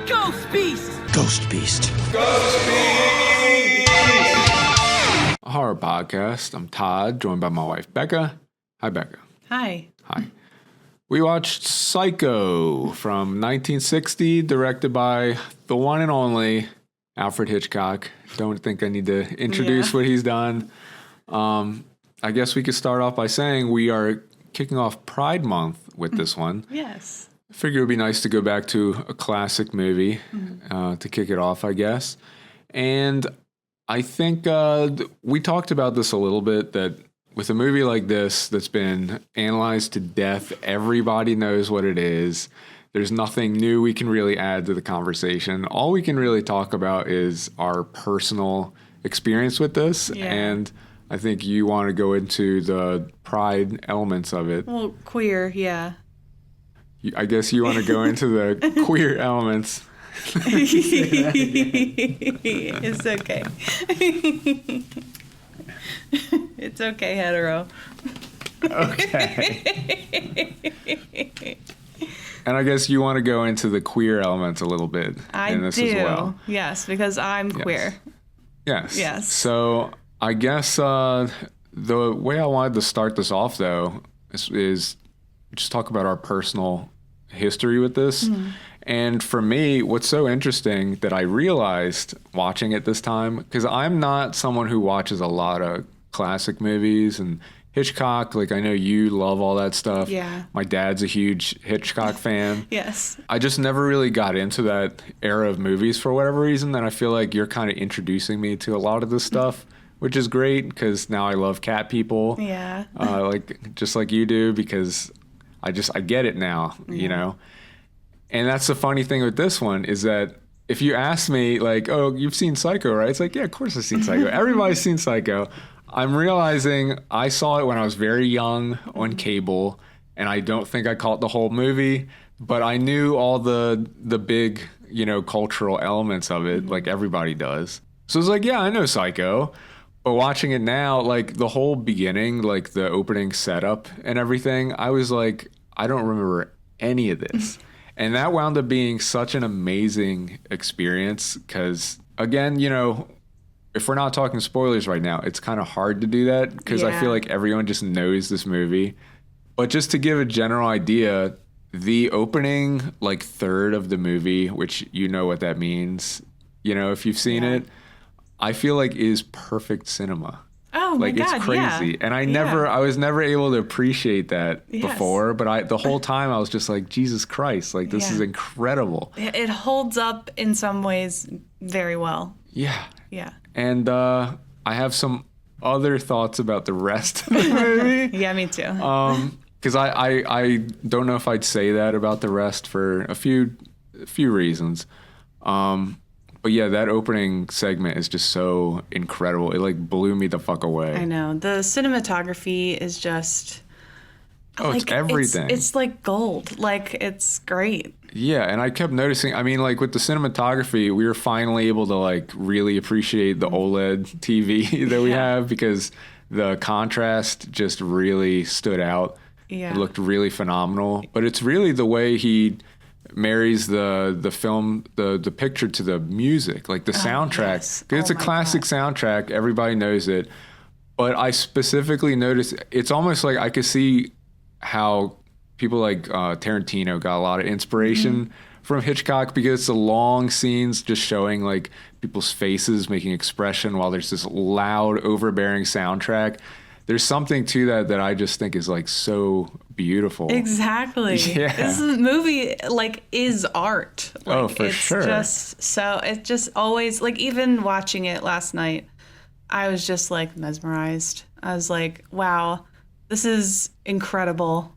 Ghost Beast! Ghost Beast. A horror podcast. I'm Todd, joined by my wife, Becca. Hi, Becca. Hi. Hi. We watched Psycho from 1960, directed by the one and only Alfred Hitchcock. Don't think I need to introduce what he's done. I guess we could start off by saying we are kicking off Pride Month with this one. Yes. I figured it would be nice to go back to a classic movie to kick it off, I guess. And I think we talked about this a little bit, that with a movie like this that's been analyzed to death, everybody knows what it is. There's nothing new we can really add to the conversation. All we can really talk about is our personal experience with this. Yeah. And I think you want to go into the pride elements of it. Well, queer, yeah. I guess you want to go into the queer elements. It's okay. It's okay, hetero. Okay. And I guess you want to go into the queer elements a little bit in this as well. Yes, because I'm queer. Yes. So I guess the way I wanted to start this off, though, is just talk about our personal history with this. And for me, what's so interesting that I realized watching it this time, because I'm not someone who watches a lot of classic movies and Hitchcock, like I know you love all that stuff. Yeah. My dad's a huge Hitchcock fan. Yes. I just never really got into that era of movies for whatever reason. And I feel like you're kind of introducing me to a lot of this stuff, which is great because now I love cat people. Yeah. Just like you do, because I get it now, you know? And that's the funny thing with this one is that if you ask me like, oh, you've seen Psycho, right? It's like, yeah, of course I've seen Psycho. Everybody's seen Psycho. I'm realizing I saw it when I was very young on cable, and I don't think I caught the whole movie, but I knew all the big, cultural elements of it, like everybody does. So it's like, yeah, I know Psycho. But watching it now, like the whole beginning, like the opening setup and everything, I was like, I don't remember any of this. And that wound up being such an amazing experience because, again, if we're not talking spoilers right now, it's kind of hard to do that because I feel like everyone just knows this movie. But just to give a general idea, the opening, like, third of the movie, which you know what that means, if you've seen it, I feel like is perfect cinema. Oh my God, it's crazy. Yeah. And I was never able to appreciate that before, but the whole time I was just like, Jesus Christ, like this is incredible. It holds up in some ways very well. Yeah. Yeah. And I have some other thoughts about the rest of the movie. Yeah, me too. Because I don't know if I'd say that about the rest for a few reasons. But yeah, that opening segment is just so incredible. It like blew me the fuck away. I know. The cinematography is just... it's everything. It's like gold. Like, it's great. Yeah, and I kept noticing, I mean, like with the cinematography, we were finally able to like really appreciate the OLED TV that we have because the contrast just really stood out. Yeah. It looked really phenomenal. But it's really the way he marries the film, the picture to the music, like the soundtrack. Yes. It's a classic soundtrack. Everybody knows it. But I specifically noticed it's almost like I could see how people like Tarantino got a lot of inspiration from Hitchcock because it's the long scenes just showing like people's faces making expression while there's this loud, overbearing soundtrack. There's something to that I just think is like so beautiful. Exactly. Yeah. This movie like is art. Like, for sure. It's just always like, even watching it last night, I was just like mesmerized. I was like, wow, this is incredible.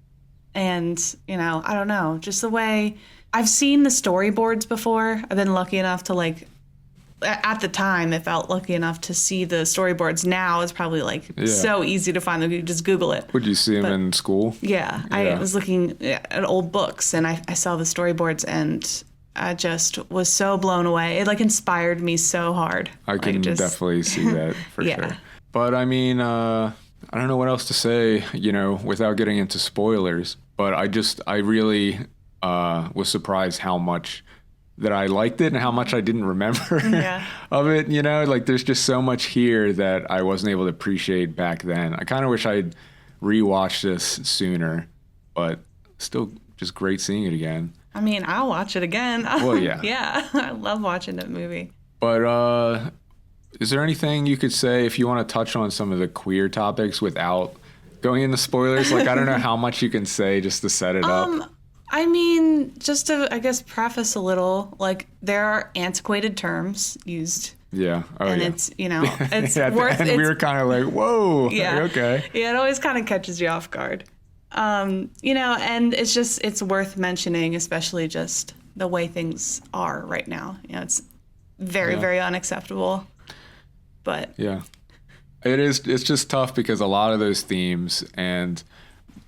And, I don't know, just the way I've seen the storyboards before. I've been lucky enough to like, at the time, I felt lucky enough to see the storyboards. Now it's probably like so easy to find them. You just Google it. Would you see them in school? Yeah. I was looking at old books and I saw the storyboards and I just was so blown away. It like inspired me so hard. I can definitely see that for sure. But I mean, I don't know what else to say, without getting into spoilers. But I really was surprised how much that I liked it and how much I didn't remember Yeah. of it. You know, like there's just so much here that I wasn't able to appreciate back then. I kind of wish I'd rewatched this sooner, but still just great seeing it again. I mean, I'll watch it again. Well, yeah. Yeah, I love watching that movie. But is there anything you could say if you want to touch on some of the queer topics without going into spoilers? Like, I don't know how much you can say just to set it up. I mean, just to, I guess, preface a little, like, there are antiquated terms used. Yeah. Oh, and yeah. it's, you know, it's At worth the end, we were kind of like, whoa. Yeah. Okay. Yeah, it always kind of catches you off guard. You know, and it's worth mentioning, especially just the way things are right now. You know, it's very, very unacceptable. But yeah, it's just tough because a lot of those themes, and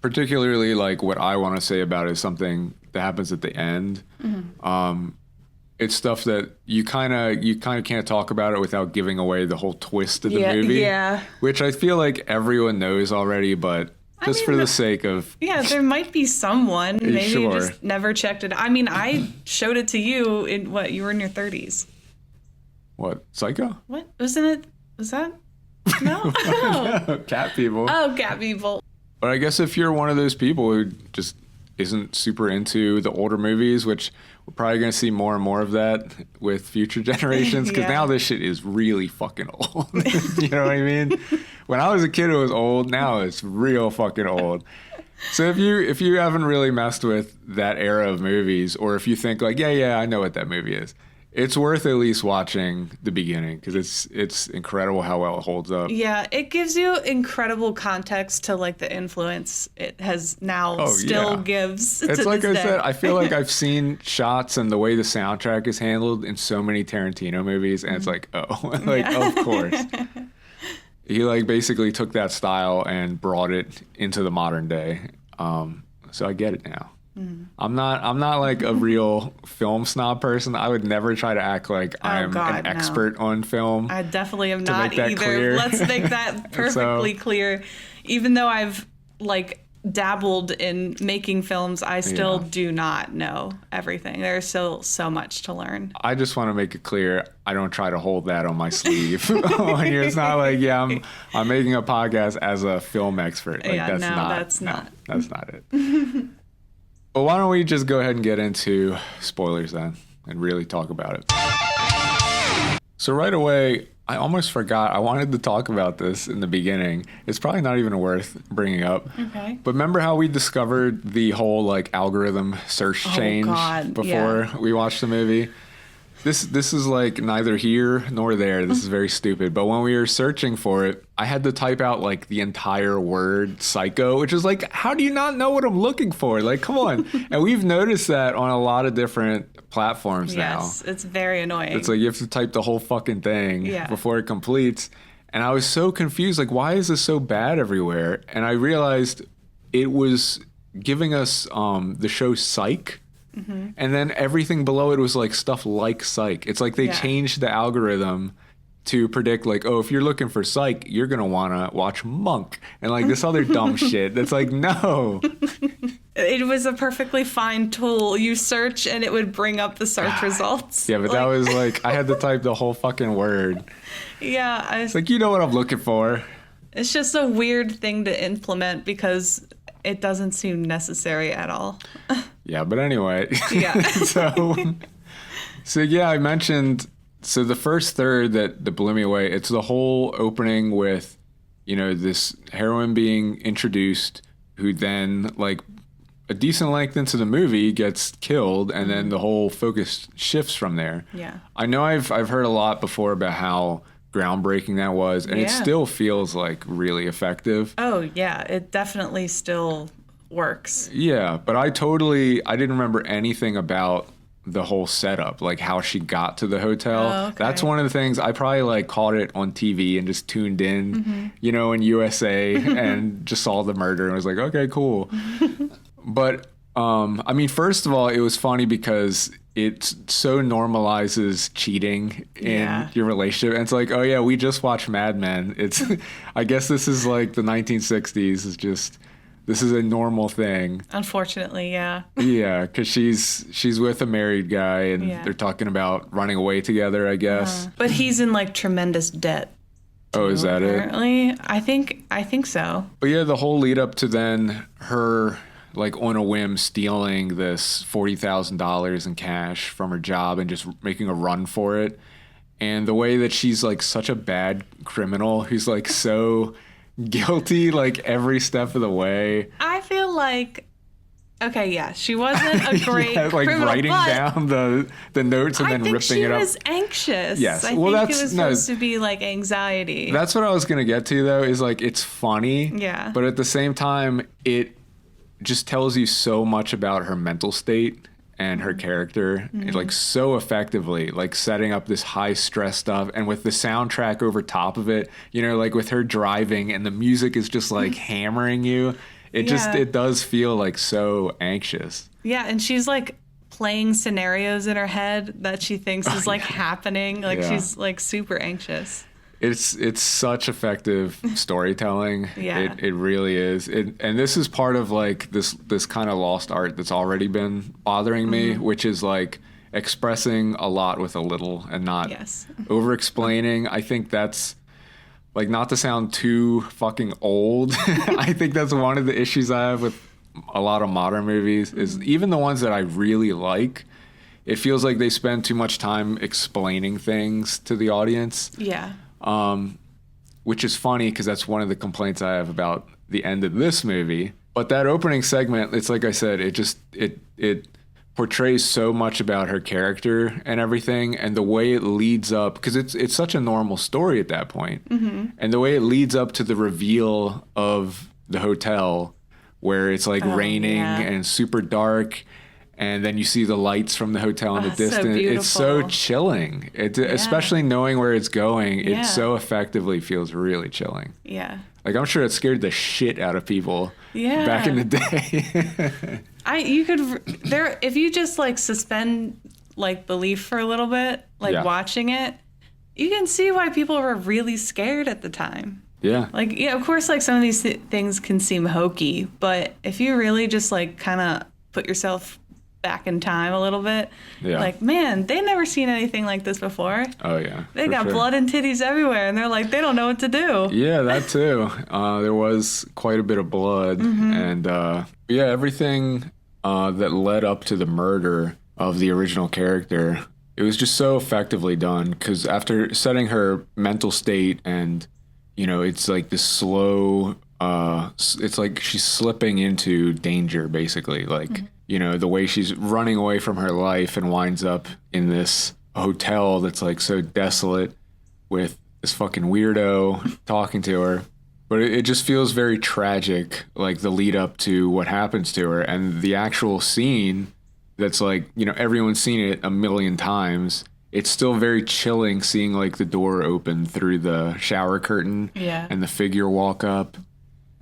particularly like what I want to say about is something that happens at the end. It's stuff that you kind of can't talk about it without giving away the whole twist of the movie. Yeah. Which I feel like everyone knows already, but just for the sake of... Yeah, there might be someone. Maybe you sure. just never checked it. I mean, I showed it to you in you were in your 30s. What? Psycho? What? Wasn't it? Was that? No? Oh. Cat people. Oh, cat people. But I guess if you're one of those people who just isn't super into the older movies, which we're probably going to see more and more of that with future generations, because now this shit is really fucking old. You know what I mean? When I was a kid, it was old. Now it's real fucking old. So if you haven't really messed with that era of movies, or if you think like, yeah, I know what that movie is, it's worth at least watching the beginning, because it's incredible how well it holds up. Yeah, it gives you incredible context to like the influence it has now gives. It's to like this I day. said, I feel like I've seen shots and the way the soundtrack is handled in so many Tarantino movies, and it's like, of course. He like basically took that style and brought it into the modern day. So I get it now. I'm not like a real film snob person. I would never try to act like I'm an expert on film. I definitely am not make that either. clear. Let's make that perfectly clear. Even though I've like dabbled in making films, I still do not know everything. There's still so much to learn. I just want to make it clear, I don't try to hold that on my sleeve. It's not like, I'm making a podcast as a film expert. Like, that's not it. But why don't we just go ahead and get into spoilers then and really talk about it. So right away, I almost forgot. I wanted to talk about this in the beginning. It's probably not even worth bringing up. Okay. But remember how we discovered the whole like algorithm search change before we watched the movie? This is like neither here nor there. This is very stupid. But when we were searching for it, I had to type out like the entire word psycho, which is like, how do you not know what I'm looking for? Like, come on. And we've noticed that on a lot of different platforms now. Yes, it's very annoying. It's like you have to type the whole fucking thing before it completes. And I was so confused. Like, why is this so bad everywhere? And I realized it was giving us the show Psych. Mm-hmm. And then everything below it was like stuff like Psych. It's like they changed the algorithm to predict like, oh, if you're looking for Psych, you're going to want to watch Monk and like this other dumb shit. That's like, no. It was a perfectly fine tool. You search and it would bring up the search results. Yeah, but that was like, I had to type the whole fucking word. Yeah. It's like, you know what I'm looking for. It's just a weird thing to implement because it doesn't seem necessary at all. Yeah, but anyway. Yeah. So yeah, I mentioned, so the first third that blew me away, it's the whole opening with, this heroine being introduced who then like a decent length into the movie gets killed, and then the whole focus shifts from there. Yeah. I know I've heard a lot before about how groundbreaking that was, and it still feels like really effective. Oh yeah, it definitely still works. Yeah, but I didn't remember anything about the whole setup, like how she got to the hotel. Oh, okay. That's one of the things I probably like caught it on TV and just tuned in, in USA and just saw the murder and was like, okay, cool. But I mean, first of all, it was funny because it so normalizes cheating in your relationship. And it's like, oh yeah, we just watched Mad Men. It's, I guess this is like the 1960s. It's just This is a normal thing. Unfortunately, yeah. Yeah, because she's with a married guy, and they're talking about running away together, I guess. But he's in like tremendous debt. Oh, is that apparently? It? I think so. But yeah, the whole lead up to then her like on a whim stealing this $40,000 in cash from her job and just making a run for it. And the way that she's like such a bad criminal who's like so guilty like every step of the way. I feel like okay, yeah, she wasn't a great like criminal, writing down the notes and then ripping it up. I think she was anxious. Yes, I think it was supposed to be like anxiety. That's what I was gonna get to though. Is like it's funny. Yeah. But at the same time, it just tells you so much about her mental state and her character, like so effectively, like setting up this high stress stuff, and with the soundtrack over top of it, you know, like with her driving and the music is just like hammering you. It does feel like so anxious. Yeah, and she's like playing scenarios in her head that she thinks is like happening. Like she's like super anxious. It's such effective storytelling. Yeah. It really is. And this is part of like this kind of lost art that's already been bothering me, which is like expressing a lot with a little and not over explaining. I think that's like, not to sound too fucking old. I think that's one of the issues I have with a lot of modern movies is even the ones that I really like, it feels like they spend too much time explaining things to the audience. Yeah. Which is funny because that's one of the complaints I have about the end of this movie. But that opening segment, it's like I said, it portrays so much about her character and everything, and the way it leads up, because it's such a normal story at that point. And the way it leads up to the reveal of the hotel, where it's like raining and super dark, and then you see the lights from the hotel in the distance. It's so chilling. Especially knowing where it's going, it so effectively feels really chilling. Yeah. Like, I'm sure it scared the shit out of people back in the day. If you just like suspend like belief for a little bit, like watching it, you can see why people were really scared at the time. Yeah. Like, yeah, of course, like some of these things can seem hokey, but if you really just like kind of put yourself back in time a little bit, like, man, they never seen anything like this before. Oh yeah, they got blood and titties everywhere, and they're like, they don't know what to do. Yeah, that too. There was quite a bit of blood, and everything that led up to the murder of the original character, it was just so effectively done, because after setting her mental state, and you know, it's like this slow it's like she's slipping into danger, basically, like you know, the way she's running away from her life and winds up in this hotel that's like so desolate with this fucking weirdo talking to her. But it just feels very tragic, like the lead up to what happens to her, and the actual scene that's like, you know, everyone's seen it a million times. It's still very chilling seeing like the door open through the shower curtain and the figure walk up.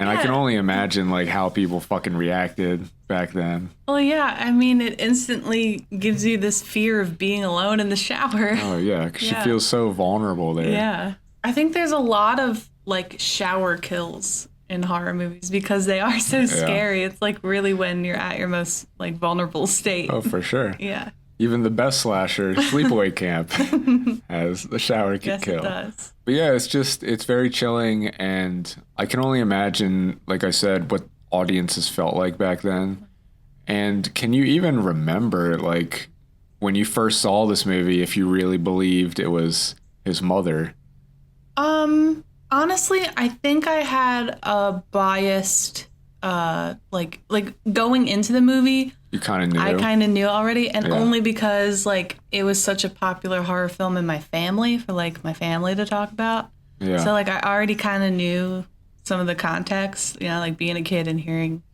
And I can only imagine like how people fucking reacted back then. Well, yeah, I mean, it instantly gives you this fear of being alone in the shower. Oh yeah, because she feels so vulnerable there. Yeah, I think there's a lot of like shower kills in horror movies because they are so scary. It's like really when you're at your most like vulnerable state. Oh, for sure. Yeah. Even the best slasher, Sleepaway Camp, has the shower kill. Yes, it does. But yeah, it's very chilling, and I can only imagine, like I said, what audiences felt like back then. And can you even remember, like, when you first saw this movie, if you really believed it was his mother? Honestly, I think I had a biased, like going into the movie. You kind of knew. I kind of knew already, and only because like it was such a popular horror film in my family for like my family to talk about. Yeah. So like I already kind of knew some of the context, you know, like being a kid and hearing.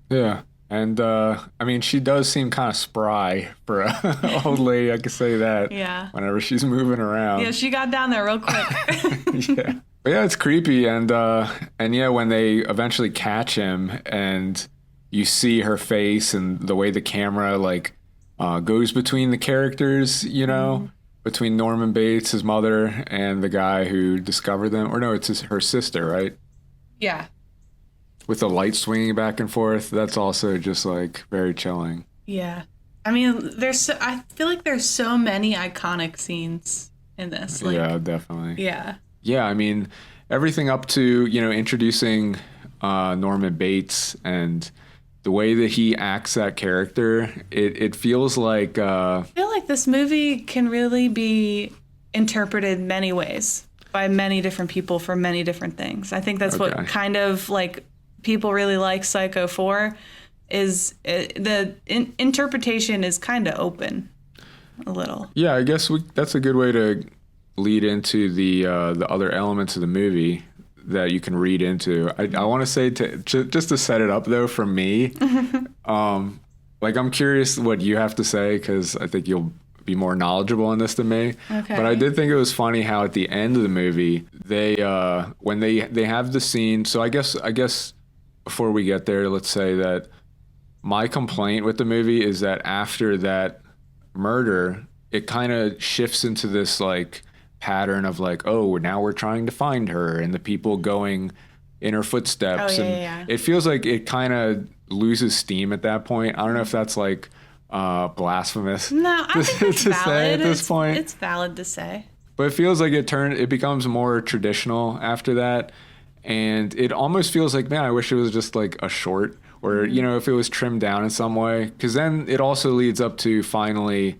Yeah, and I mean, she does seem kind of spry for a old lady. I could say that. Yeah. Whenever she's moving around. Yeah, she got down there real quick. Yeah. But yeah, it's creepy, and yeah, when they eventually catch him and you see her face and the way the camera like goes between the characters, you know, between Norman Bates, his mother, and the guy who discovered them. Or no, it's her sister, right? Yeah. with the light swinging back and forth. That's also just like very chilling. Yeah. I mean, I feel like there's so many iconic scenes in this. Like, Yeah, definitely. yeah. Yeah, I mean, everything up to, introducing Norman Bates and the way that he acts that character, it feels like... I feel like this movie can really be interpreted many ways by many different people for many different things. I think that's what kind of like people really like Psycho for, is the interpretation is kind of open a little. Yeah, I guess that's a good way to lead into the other elements of the movie that you can read into. I want to say just to set it up though for me, like I'm curious what you have to say because I think you'll be more knowledgeable in this than me. Okay. But I did think it was funny how at the end of the movie they when they have the scene. So I guess before we get there, let's say that my complaint with the movie is that after that murder, it kind of shifts into this like pattern of like, oh, now we're trying to find her and the people going in her footsteps. It feels like it kind of loses steam at that point. I don't know if that's like blasphemous. No, I think it's valid. Say at this point. It's valid to say. But it feels like it becomes more traditional after that. And it almost feels like, man, I wish it was just like a short or, if it was trimmed down in some way. Because then it also leads up to finally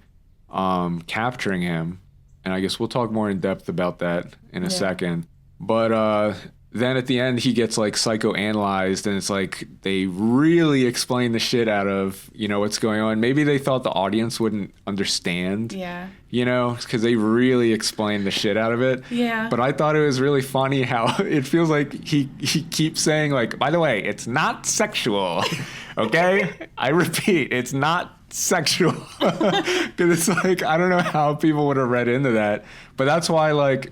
capturing him. And I guess we'll talk more in depth about that in a second. But then at the end, he gets like psychoanalyzed, and it's like they really explain the shit out of, what's going on. Maybe they thought the audience wouldn't understand, because they really explained the shit out of it. Yeah. But I thought it was really funny how it feels like he keeps saying like, by the way, it's not sexual. Okay? I repeat, it's not sexual. Because it's like, I don't know how people would have read into that. But that's why like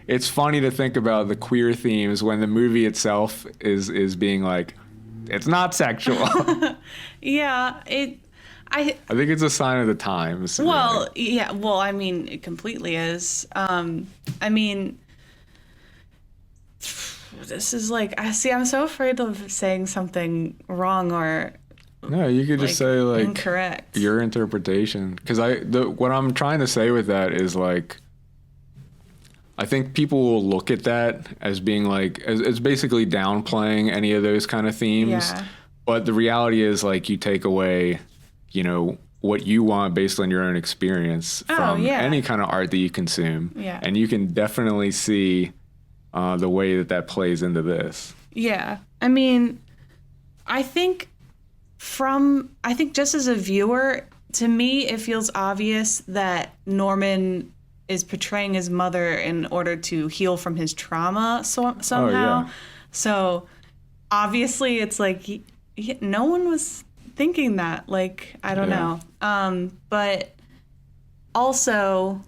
it's funny to think about the queer themes when the movie itself is being like, it's not sexual. Yeah, I think it's a sign of the times. Well, really. Yeah, well, I mean, it completely is. I mean, this is like, I'm so afraid of saying something wrong or no, you could just say like incorrect. Your interpretation, because what I'm trying to say with that is like, I think people will look at that as being like, as basically downplaying any of those kind of themes. Yeah. But the reality is like you take away, what you want based on your own experience from any kind of art that you consume. Yeah. And you can definitely see the way that plays into this. Yeah. I mean, I think just as a viewer, to me, it feels obvious that Norman is portraying his mother in order to heal from his trauma somehow. Oh, yeah. So obviously it's like no one was thinking that. Like, I don't know. But also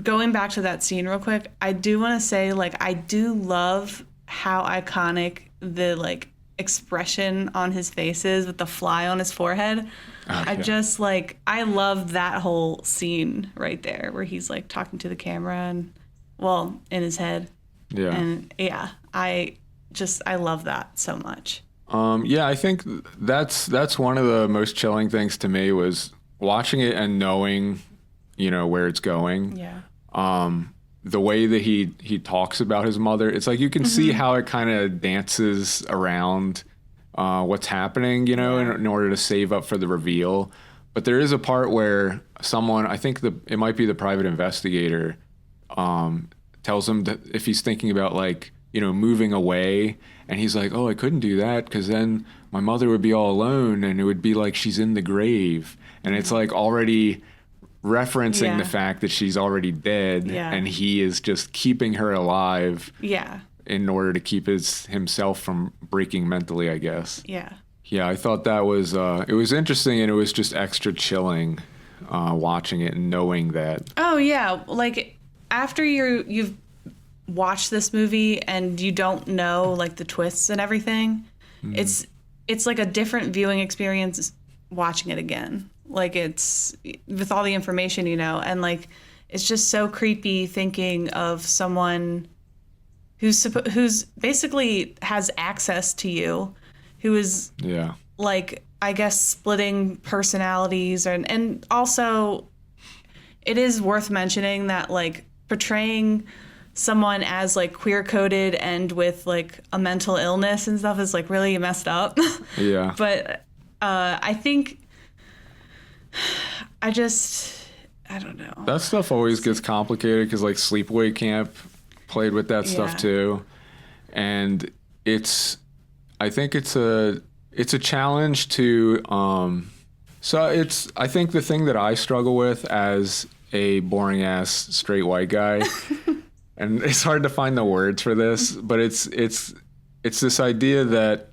going back to that scene real quick, I do want to say like I do love how iconic the like expression on his face is with the fly on his forehead. I just like, I love that whole scene right there where he's like talking to the camera and, well, in his head. Yeah. And I love that so much. I think that's one of the most chilling things to me was watching it and knowing, where it's going. Yeah. The way that he talks about his mother, it's like you can see how it kind of dances around what's happening, in order to save up for the reveal. But there is a part where someone, I think it might be the private investigator, tells him that if he's thinking about like, moving away, and he's like, oh, I couldn't do that because then my mother would be all alone and it would be like she's in the grave. And it's like already referencing the fact that she's already dead and he is just keeping her alive in order to keep himself from breaking mentally, I guess. Yeah, I thought that was it was interesting, and it was just extra chilling watching it and knowing that. Oh yeah, like after you've watched this movie and you don't know like the twists and everything, it's like a different viewing experience watching it again. Like it's with all the information, and like it's just so creepy thinking of someone who's basically has access to you, who is Yeah. like, I guess, splitting personalities, and also it is worth mentioning that like portraying someone as like queer coded and with like a mental illness and stuff is like really messed up. Yeah. But I think I don't know. That stuff always gets complicated because like Sleepaway Camp played with that stuff too, and I think it's a challenge to I think the thing that I struggle with as a boring ass straight white guy, and it's hard to find the words for this, but it's this idea that,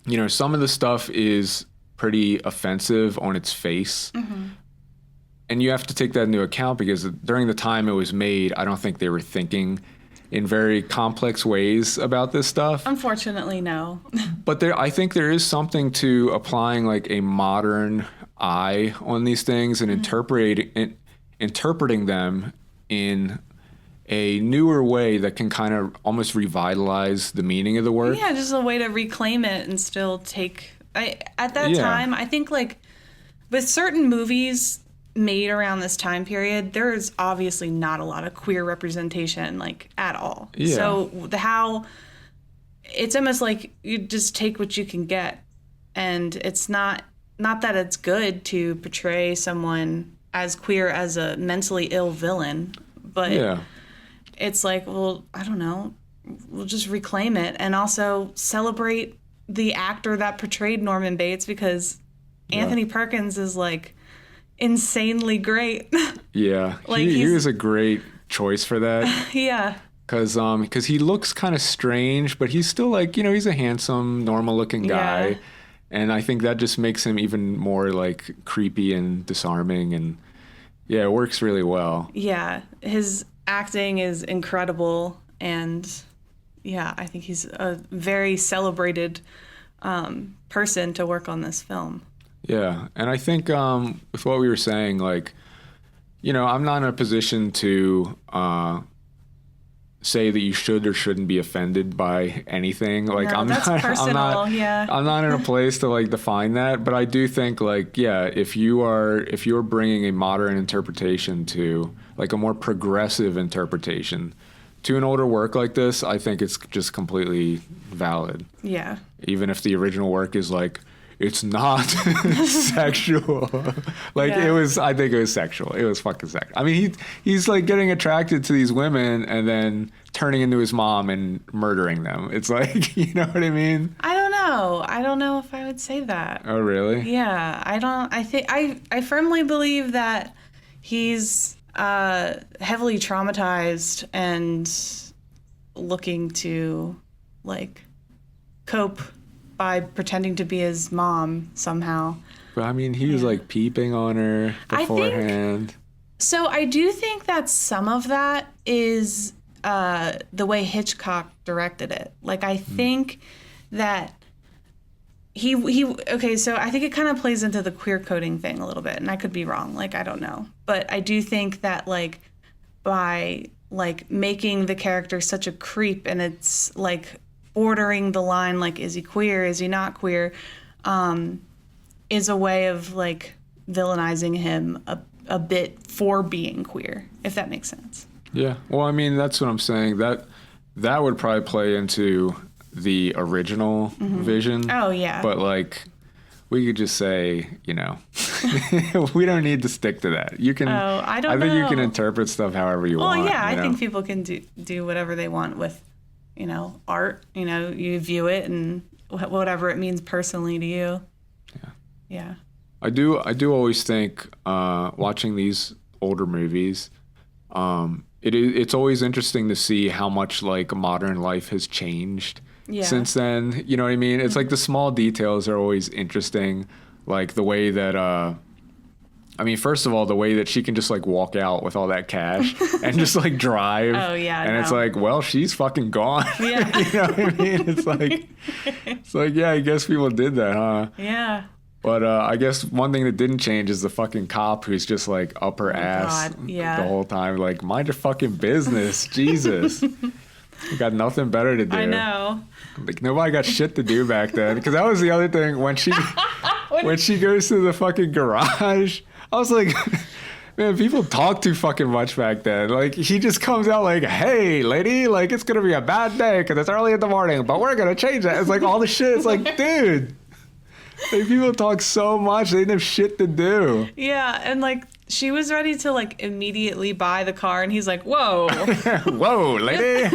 you know, some of the stuff is pretty offensive on its face. Mm-hmm. And you have to take that into account because during the time it was made, I don't think they were thinking in very complex ways about this stuff. Unfortunately, no. But I think there is something to applying like a modern eye on these things and interpreting them in a newer way that can kind of almost revitalize the meaning of the work. Yeah, just a way to reclaim it and still take... At that time, I think like with certain movies made around this time period, there is obviously not a lot of queer representation like at all. Yeah. So how it's almost like you just take what you can get, and it's not that it's good to portray someone as queer as a mentally ill villain, but it's like, well, I don't know, we'll just reclaim it and also celebrate the actor that portrayed Norman Bates, because Anthony Perkins is like insanely great. Yeah, like he was a great choice for that. Yeah, because he looks kind of strange, but he's still like, you know, he's a handsome, normal looking guy. Yeah. And I think that just makes him even more like creepy and disarming, and yeah, it works really well. Yeah, his acting is incredible, and yeah, I think he's a very celebrated person to work on this film. Yeah, and I think with what we were saying, like, you know, I'm not in a position to say that you should or shouldn't be offended by anything. Like, No, that's personal. I'm not in a place to like define that, but I do think like, yeah, if you're bringing a modern interpretation to like a more progressive interpretation to an older work like this, I think it's just completely valid. Yeah. Even if the original work is like, it's not sexual. Like it was, I think it was sexual. It was fucking sexual. I mean, he's like getting attracted to these women and then turning into his mom and murdering them. It's like, you know what I mean? I don't know. I don't know if I would say that. Oh, really? Yeah. I firmly believe that he's heavily traumatized and looking to like cope by pretending to be his mom somehow. But I mean, he was like peeping on her beforehand. So I do think that some of that is the way Hitchcock directed it. Like, I think that he okay, so I think it kind of plays into the queer coding thing a little bit, and I could be wrong. Like, I don't know. But I do think that, like, by, like, making the character such a creep, and it's, like, bordering the line, like, is he queer, is he not queer, is a way of, like, villainizing him a bit for being queer, if that makes sense. Yeah. Well, I mean, that's what I'm saying. That would probably play into the original vision. Oh, yeah. But, like, we could just say, you know, we don't need to stick to that. You can. Oh, I don't know. I think you can interpret stuff however you want. Well, yeah, I know? think people can do whatever they want with, you know, art. You know, you view it and whatever it means personally to you. Yeah. Yeah. I do always think watching these older movies, it's always interesting to see how much like modern life has changed since then. You know what I mean? It's like the small details are always interesting, like the way that I mean, first of all, the way that she can just like walk out with all that cash and just like drive. Oh yeah. And it's like, well, she's fucking gone. Yeah. You know what I mean? It's like, yeah, I guess people did that, huh? Yeah. But I guess one thing that didn't change is the fucking cop who's just like up her ass God. Yeah. the whole time. Like, mind your fucking business. Jesus. You got nothing better to do. I know. Like, nobody got shit to do back then. Because that was the other thing. When she goes to the fucking garage, I was like, man, people talk too fucking much back then. Like, he just comes out like, hey, lady, like, it's going to be a bad day because it's early in the morning, but we're going to change that. It's like all the shit. It's like, dude. Like, people talk so much. They didn't have shit to do. Yeah, and like she was ready to like immediately buy the car, and he's like, "Whoa, whoa, lady!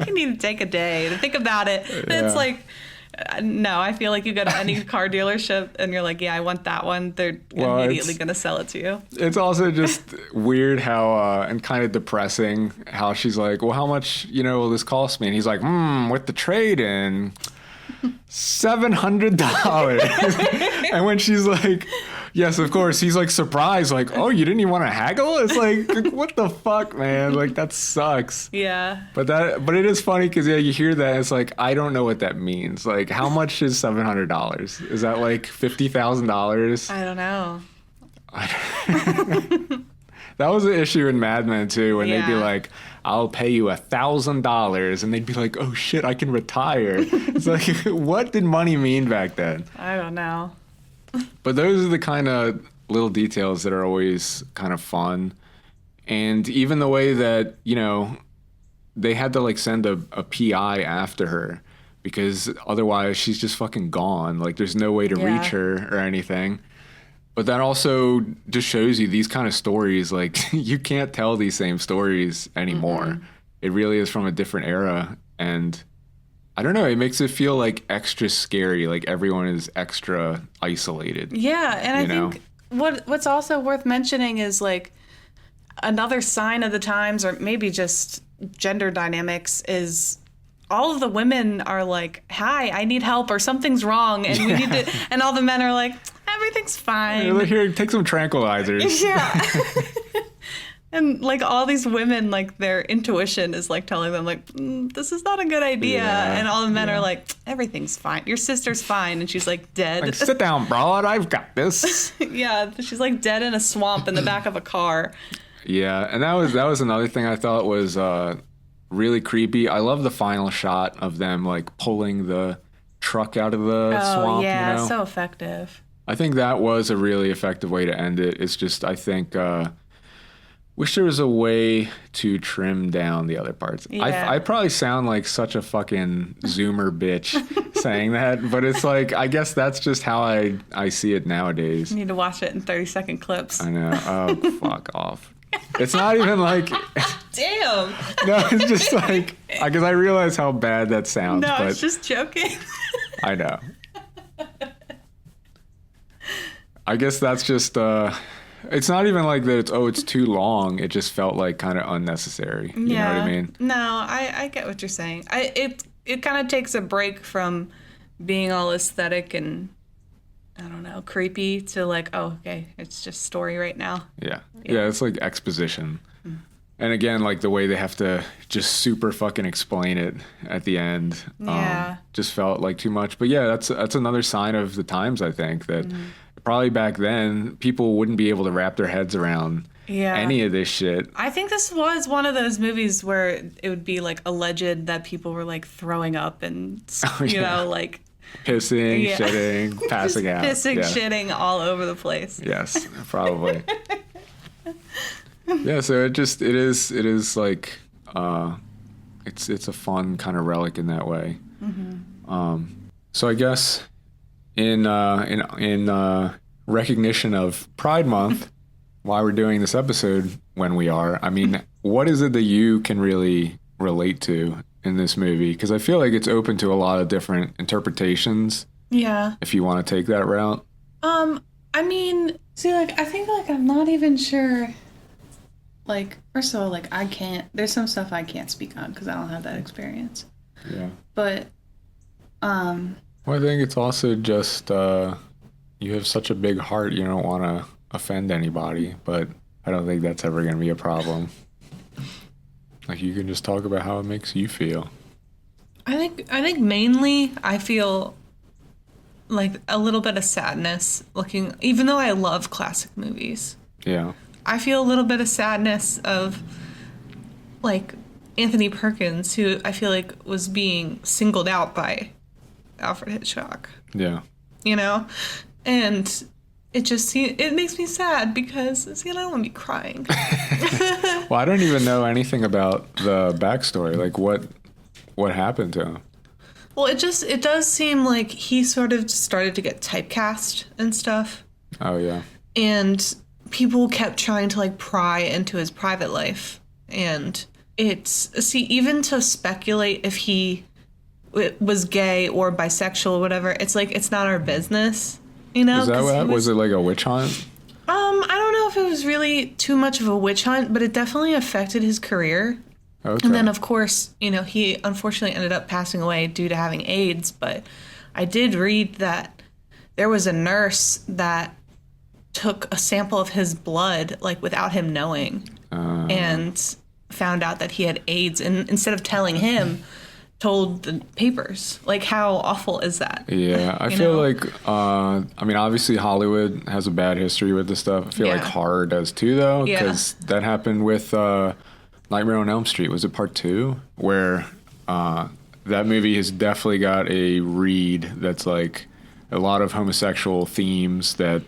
You need to take a day to think about it." And it's like, no, I feel like you go to any car dealership, and you're like, "Yeah, I want that one." They're immediately gonna sell it to you. It's also just weird how and kind of depressing how she's like, "Well, how much will this cost me?" And he's like, with the trade in. $700. And when she's like, yes, of course, he's like surprised, like, oh, you didn't even want to haggle? It's like, what the fuck, man? Like, that sucks. Yeah. But it is funny because you hear that, and it's like, I don't know what that means. Like, how much is $700? Is that like $50,000? I don't know. That was the issue in Mad Men too, when they'd be like, I'll pay you $1,000, and they'd be like, oh shit, I can retire. It's like, what did money mean back then? I don't know. But those are the kind of little details that are always kind of fun. And even the way that, they had to like send a PI after her because otherwise she's just fucking gone. Like, there's no way to reach her or anything. But that also just shows you these kind of stories, like, you can't tell these same stories anymore. Mm-hmm. It really is from a different era. And I don't know, it makes it feel like extra scary, like everyone is extra isolated. Yeah, and I think what's also worth mentioning is like another sign of the times, or maybe just gender dynamics, is all of the women are like, hi, I need help, or something's wrong, and we need to, and all the men are like, everything's fine. Here, take some tranquilizers. Yeah. And like all these women, like their intuition is like telling them like, this is not a good idea. Yeah, and all the men are like, everything's fine. Your sister's fine. And she's like dead. Like, sit down, broad. I've got this. Yeah. She's like dead in a swamp in the back of a car. Yeah. And that was another thing I thought was really creepy. I love the final shot of them like pulling the truck out of the swamp. Yeah. So effective. I think that was a really effective way to end it. It's just, I think, wish there was a way to trim down the other parts. Yeah. I probably sound like such a fucking Zoomer bitch saying that, but it's like, I guess that's just how I see it nowadays. You need to watch it in 30-second clips. I know. Oh, fuck off. It's not even like... Damn. No, it's just like... Because I realize how bad that sounds. No, but it's just joking. I know. I guess that's just... It's not even like that it's too long. It just felt like kind of unnecessary. You know what I mean? No, I get what you're saying. It kind of takes a break from being all aesthetic and, I don't know, creepy to like, oh, okay, it's just story right now. Yeah, it's like exposition. Mm. And again, like the way they have to just super fucking explain it at the end. Just felt like too much. But yeah, that's another sign of the times, I think, that... Mm. Probably back then, people wouldn't be able to wrap their heads around any of this shit. I think this was one of those movies where it would be like alleged that people were like throwing up and, you know, like... Pissing, shitting, passing out. Pissing, shitting all over the place. Yes, probably. Yeah, so it is like, it's a fun kind of relic in that way. Mm-hmm. So I guess... In recognition of Pride Month, why we're doing this episode when we are, I mean, what is it that you can really relate to in this movie? Because I feel like it's open to a lot of different interpretations. Yeah. If you want to take that route. I mean, see, like, I think, like, I'm not even sure. Like, first of all, like, there's some stuff I can't speak on because I don't have that experience. Yeah. But, well, I think it's also just you have such a big heart, you don't want to offend anybody, but I don't think that's ever going to be a problem. Like, you can just talk about how it makes you feel. I think mainly I feel like a little bit of sadness looking, even though I love classic movies. Yeah. I feel a little bit of sadness of, like, Anthony Perkins, who I feel like was being singled out by Alfred Hitchcock. Yeah. You know? And it makes me sad because, see, I don't want to be crying. Well, I don't even know anything about the backstory. Like, what happened to him? Well, it does seem like he sort of started to get typecast and stuff. Oh, yeah. And people kept trying to, like, pry into his private life. And even to speculate if he was gay or bisexual or whatever, it's like, it's not our business, you know? Is that what? Was it like a witch hunt? I don't know if it was really too much of a witch hunt, but it definitely affected his career. Okay. And then, of course, you know, he unfortunately ended up passing away due to having AIDS. But I did read that there was a nurse that took a sample of his blood, like, without him knowing, and found out that he had AIDS. And instead of telling him, told the papers. Like, how awful is that? Yeah, I feel like, I mean, obviously Hollywood has a bad history with this stuff. I feel like horror does too, though, because that happened with Nightmare on Elm Street. Was it part 2? Where that movie has definitely got a read that's like a lot of homosexual themes that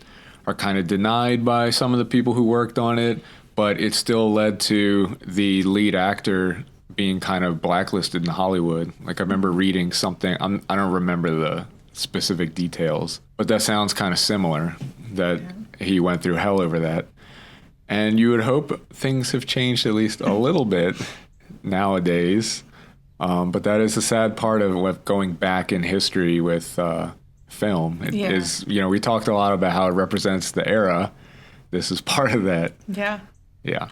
are kind of denied by some of the people who worked on it, but it still led to the lead actor being kind of blacklisted in Hollywood. Like, I remember reading something, I don't remember the specific details, but that sounds kind of similar, that he went through hell over that. And you would hope things have changed at least a little bit nowadays. But that is a sad part of what going back in history with film. It is, you know, we talked a lot about how it represents the era. This is part of that. Yeah. Yeah.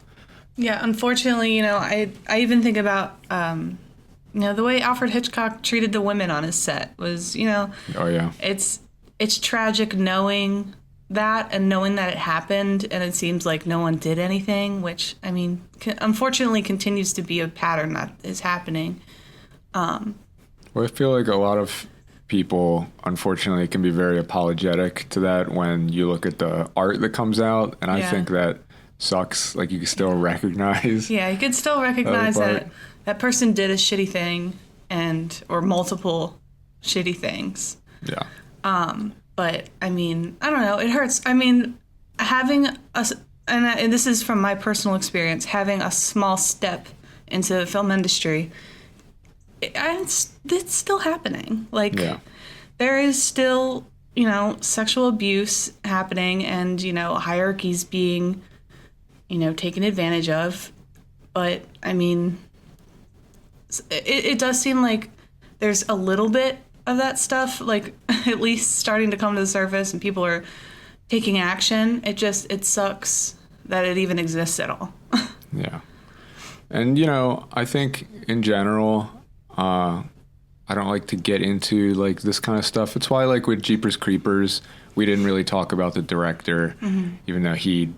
Yeah, unfortunately, you know, I even think about, you know, the way Alfred Hitchcock treated the women on his set was, you know. Oh, yeah. It's tragic knowing that and knowing that it happened, and it seems like no one did anything, which, I mean, unfortunately continues to be a pattern that is happening. Well, I feel like a lot of people, unfortunately, can be very apologetic to that when you look at the art that comes out, and I think that sucks. Like, you can still recognize. Yeah, you could still recognize that person did a shitty thing or multiple shitty things. Yeah. But I mean, I don't know. It hurts. I mean, and this is from my personal experience, having a small step into the film industry, it's still happening. Like, there is still, you know, sexual abuse happening and, you know, hierarchies being, you know, taken advantage of. But, I mean, it does seem like there's a little bit of that stuff, like, at least starting to come to the surface and people are taking action. It sucks that it even exists at all. Yeah. And, you know, I think in general, I don't like to get into, like, this kind of stuff. It's why, like, with Jeepers Creepers, we didn't really talk about the director, even though he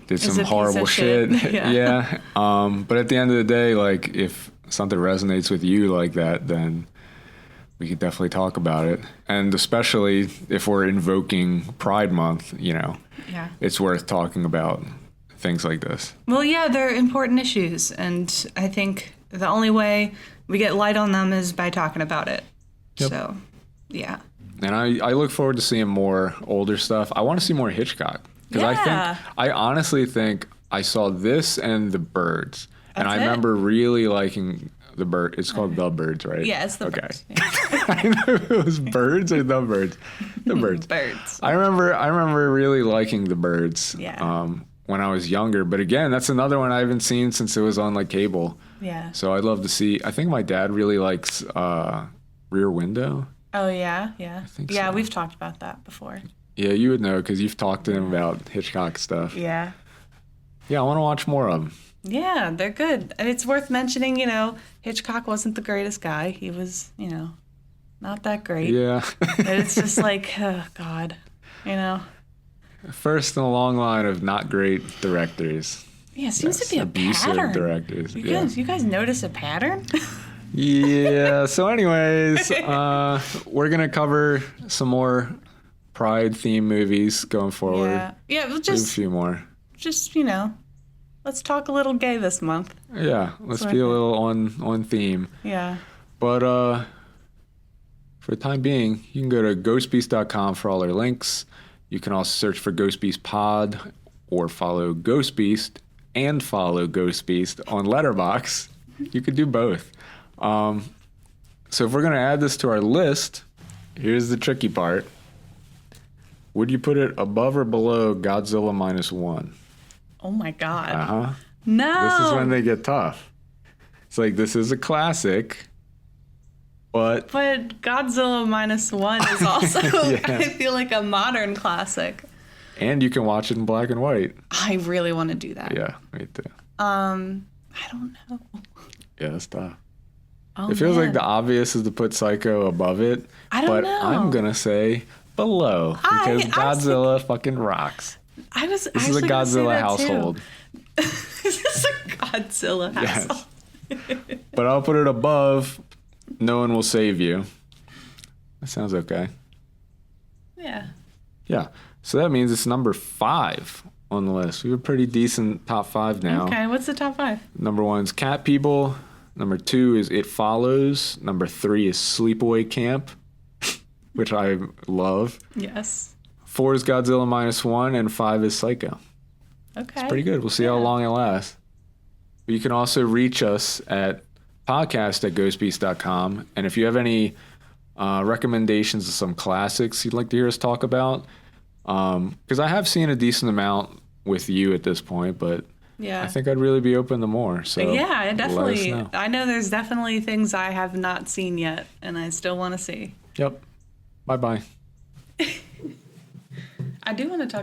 did some horrible shit. Yeah. But at the end of the day, like, if something resonates with you like that, then we could definitely talk about it. And especially if we're invoking Pride Month, you know, it's worth talking about things like this. Well, yeah, they're important issues. And I think the only way we get light on them is by talking about it. Yep. So, yeah. And I look forward to seeing more older stuff. I want to see more Hitchcock. Because I honestly think I saw this and The Birds. And I remember really liking The Bird. It's called The Birds, right? Yeah, it's The Birds. Yeah. I know if it was Birds or The Birds. The Birds. Birds. I remember really liking The Birds. Yeah. When I was younger. But again, that's another one I haven't seen since it was on, like, cable. Yeah. So I'd love to see. I think my dad really likes Rear Window. Oh, yeah? Yeah. I think so. We've talked about that before. Yeah, you would know because you've talked to him about Hitchcock stuff. Yeah. Yeah, I want to watch more of them. Yeah, they're good. And it's worth mentioning, you know, Hitchcock wasn't the greatest guy. He was, you know, not that great. Yeah. It's just like, oh, God, you know. First in a long line of not great directors. Yeah, it seems to be a abusive pattern. Directors. You guys notice a pattern? Yeah. So anyways, we're going to cover some more Pride-themed movies going forward. Yeah, well, a few more. Just, you know, let's talk a little gay this month. Yeah, let's be a little on theme. Yeah. But for the time being, you can go to ghostbeast.com for all our links. You can also search for Ghost Beast Pod or follow Ghost Beast and follow Ghost Beast on Letterboxd. You could do both. So if we're going to add this to our list, here's the tricky part. Would you put it above or below Godzilla -1? Oh my God. Uh-huh. No. This is when they get tough. It's like, this is a classic, but Godzilla -1 is also, I feel like, a modern classic. And you can watch it in black and white. I really want to do that. Yeah, me too. I don't know. Yeah, that's tough. Oh, it feels man. like the obvious is to put Psycho above it. I don't know. I'm going to say below because Godzilla fucking rocks. This This is a Godzilla household. This is a Godzilla household. Yes. But I'll put it above No One Will Save You. That sounds okay. Yeah. Yeah. So that means it's number 5 on the list. We have a pretty decent top 5 now. Okay, what's the top 5? Number 1 is Cat People. Number 2 is It Follows. Number 3 is Sleepaway Camp, which I love. Yes. 4 is Godzilla -1, and 5 is Psycho. Okay. It's pretty good. We'll see how long it lasts. But you can also reach us at podcast@ghostbeast.com. And if you have any recommendations of some classics you'd like to hear us talk about, because I have seen a decent amount with you at this point, but yeah, I think I'd really be open to more. So yeah, I definitely. let us know. I know there's definitely things I have not seen yet, and I still want to see. Yep. Bye-bye. I do want to talk